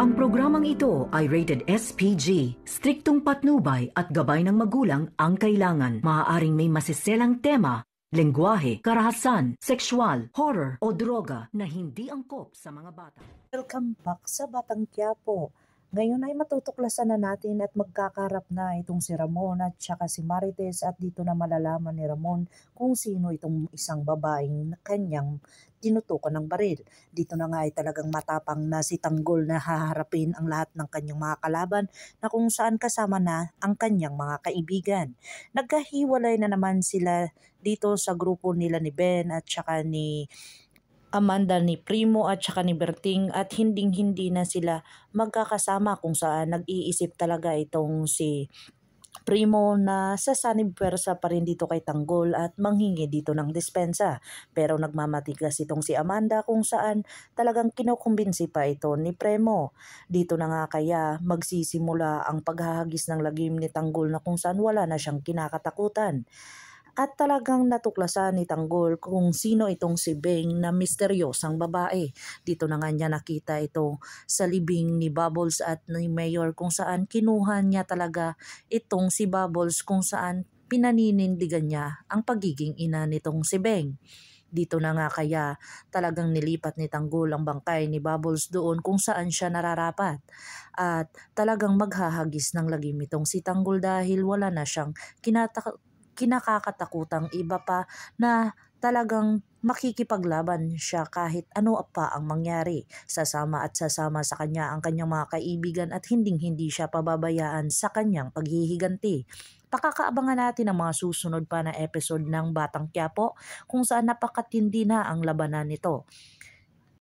Ang programang ito ay rated SPG. Striktong patnubay at gabay ng magulang ang kailangan. Maaaring may masiselang tema, lengguwahe, karahasan, sexual, horror o droga na hindi angkop sa mga bata. Welcome back sa Batang Quiapo. Ngayon ay matutuklasan na natin at magkakarap na itong si Ramon at saka si Marites at dito na malalaman ni Ramon kung sino itong isang babaeng kanyang tinutukan ng baril. Dito na nga ay talagang matapang na si Tanggol na haharapin ang lahat ng kanyang mga kalaban na kung saan kasama na ang kanyang mga kaibigan. Nagkahiwalay na naman sila dito sa grupo nila ni Ben at saka ni Amanda, ni Primo at saka ni Berting at hinding-hindi na sila magkakasama kung saan nag-iisip talaga itong si Primo na sasanib pwersa pa rin dito kay Tanggol at manghingi dito ng dispensa. Pero nagmamatigas itong si Amanda kung saan talagang kinukumbinsi pa ito ni Primo. Dito na nga kaya magsisimula ang paghahagis ng lagim ni Tanggol na kung saan wala na siyang kinakatakutan. At talagang natuklasan ni Tanggol kung sino itong si Beng na misteryosang babae. Dito na nga niya nakita ito sa libing ni Bubbles at ni Mayor kung saan kinuha niya talaga itong si Bubbles kung saan pinaninindigan niya ang pagiging ina nitong si Beng. Dito na nga kaya talagang nilipat ni Tanggol ang bangkay ni Bubbles doon kung saan siya nararapat. At talagang maghahagis ng lagim itong si Tanggol dahil wala na siyang kinakakatakutang iba pa na talagang makikipaglaban siya kahit ano pa ang mangyari. Sasama sa kanya ang kanyang mga kaibigan at hinding-hindi siya pababayaan sa kanyang paghihiganti. Pakakaabangan natin ang mga susunod pa na episode ng Batang Quiapo kung saan napakatindi na ang labanan nito.